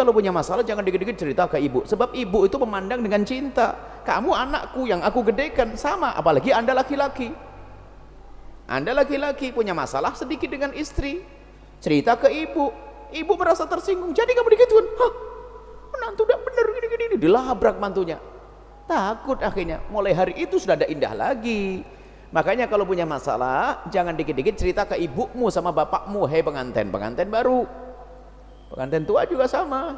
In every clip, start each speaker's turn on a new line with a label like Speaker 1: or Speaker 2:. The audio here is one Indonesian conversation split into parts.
Speaker 1: kalau punya masalah jangan dikit-dikit cerita ke ibu, sebab ibu itu memandang dengan cinta. Kamu anakku yang aku gedekan, sama apalagi anda laki-laki. Anda laki-laki punya masalah sedikit dengan istri, cerita ke ibu, ibu merasa tersinggung, jadi kamu digituin. Hah, menantu udah bener gini-gini, dilabrak mantunya. Takut akhirnya, mulai hari itu sudah ada indah lagi. Makanya kalau punya masalah jangan dikit-dikit cerita ke ibumu sama bapakmu. Hei pengantin, pengantin baru, pengantin tua juga sama.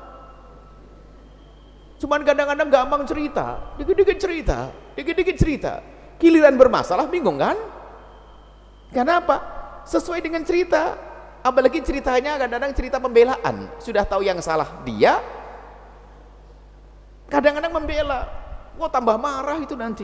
Speaker 1: Cuman kadang-kadang gampang cerita, dikit-dikit cerita, dikit-dikit cerita. Giliran bermasalah bingung kan? Kenapa? Sesuai dengan cerita. Apalagi ceritanya kadang-kadang cerita pembelaan. Sudah tahu yang salah dia, kadang-kadang membela. Wah, tambah marah itu nanti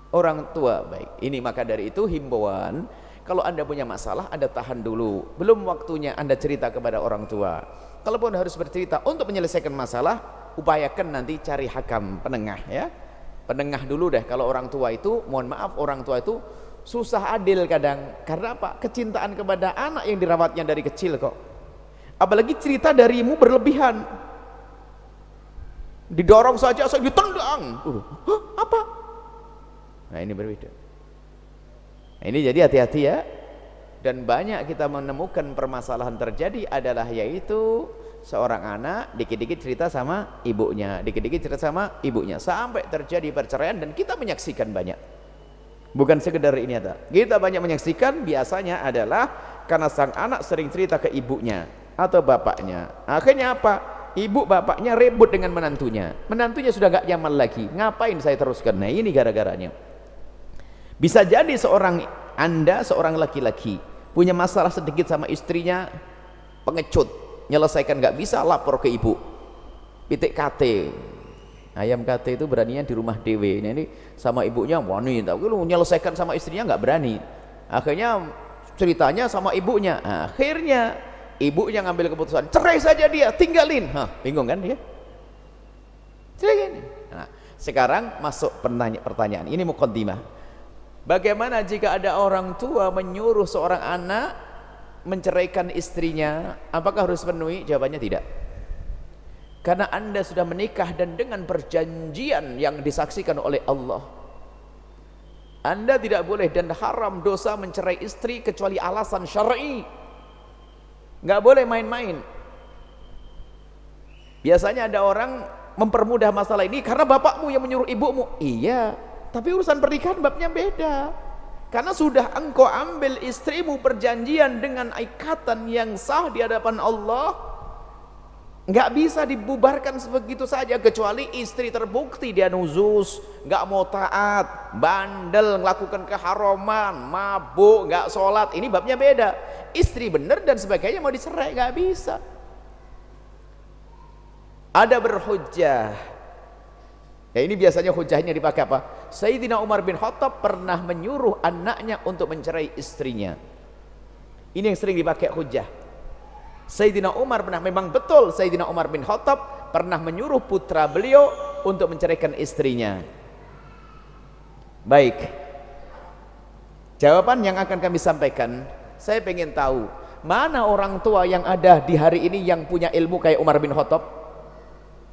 Speaker 1: orang tua. Baik, ini maka dari itu himbauan, kalau anda punya masalah anda tahan dulu, belum waktunya anda cerita kepada orang tua. Kalaupun harus bercerita untuk menyelesaikan masalah, upayakan nanti cari hakam, penengah ya, penengah dulu deh. Kalau orang tua itu, mohon maaf, orang tua itu susah adil kadang. Karena apa? Kecintaan kepada anak yang dirawatnya dari kecil kok. Apalagi cerita darimu berlebihan, didorong saja saya ditendang. Hah, apa? Nah ini berbeda. Nah, ini jadi hati-hati ya. Dan banyak kita menemukan permasalahan terjadi adalah yaitu seorang anak dikit-dikit cerita sama ibunya, dikit-dikit cerita sama ibunya, sampai terjadi perceraian. Dan kita menyaksikan banyak, bukan sekedar ini ada, kita banyak menyaksikan biasanya adalah karena sang anak sering cerita ke ibunya atau bapaknya. Akhirnya apa? Ibu bapaknya ribut dengan menantunya, menantunya sudah gak nyaman lagi. Ngapain saya teruskan? Nah ini gara-garanya. Bisa jadi anda seorang laki-laki punya masalah sedikit sama istrinya, pengecut, nyelesaikan gak bisa, lapor ke ibu, pitik kate, ayam kate itu beraninya di rumah dewe. Nah ini sama ibunya wani, tapi lu nyelesaikan sama istrinya gak berani. Akhirnya ceritanya sama ibunya, akhirnya ibunya ngambil keputusan, cerai saja dia, tinggalin. Hah, bingung kan dia? Nah, sekarang masuk pertanyaan, ini muqaddimah. Bagaimana jika ada orang tua menyuruh seorang anak menceraikan istrinya? Apakah harus penuhi? Jawabannya tidak. Karena anda sudah menikah dan dengan perjanjian yang disaksikan oleh Allah, anda tidak boleh dan haram dosa mencerai istri kecuali alasan syar'i. Nggak boleh main-main. Biasanya ada orang mempermudah masalah ini karena bapakmu yang menyuruh ibumu. Iya, tapi urusan pernikahan babnya beda. Karena sudah engkau ambil istrimu perjanjian dengan ikatan yang sah di hadapan Allah, nggak bisa dibubarkan sebegitu saja, kecuali istri terbukti dia nuzus, nggak mau taat, bandel, melakukan keharaman, mabuk, nggak sholat. Ini babnya beda. Istri benar dan sebagainya mau dicerai, nggak bisa. Ada berhujjah. Ya ini biasanya hujahnya dipakai apa? Sayyidina Umar bin Khattab pernah menyuruh anaknya untuk mencerai istrinya. Ini yang sering dipakai hujah. Sayyidina Umar pernah, memang betul Sayyidina Umar bin Khattab pernah menyuruh putra beliau untuk menceraikan istrinya. Baik, jawaban yang akan kami sampaikan, saya pengen tahu mana orang tua yang ada di hari ini yang punya ilmu kayak Umar bin Khattab.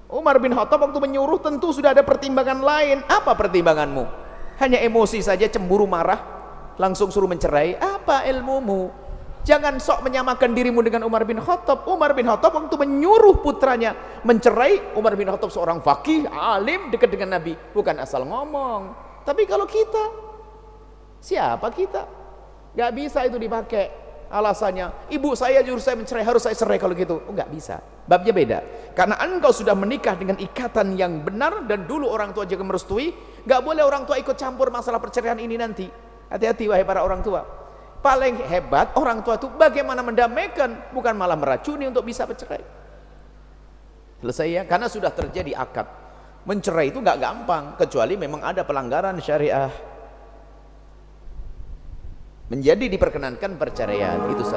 Speaker 1: Umar bin Khattab waktu menyuruh tentu sudah ada pertimbangan lain. Apa pertimbanganmu? Hanya emosi saja, cemburu, marah, langsung suruh mencerai? Apa ilmumu? Jangan sok menyamakan dirimu dengan Umar bin Khattab. Umar bin Khattab waktu menyuruh putranya mencerai, Umar bin Khattab seorang faqih, alim, dekat dengan Nabi, bukan asal ngomong. Tapi kalau kita, siapa kita? Gak bisa itu dipakai alasannya, ibu saya jujur saya mencerai, harus saya cerai kalau gitu. Oh, nggak bisa, babnya beda. Karena engkau sudah menikah dengan ikatan yang benar dan dulu orang tua juga merestui. Nggak boleh orang tua ikut campur masalah perceraian ini nanti. Hati-hati wahai para orang tua. Paling hebat orang tua itu bagaimana mendamaikan, bukan malah meracuni untuk bisa bercerai. Selesai ya, karena sudah terjadi akad. Mencerai itu nggak gampang, kecuali memang ada pelanggaran syariah. Menjadi diperkenankan perceraian, itu saja.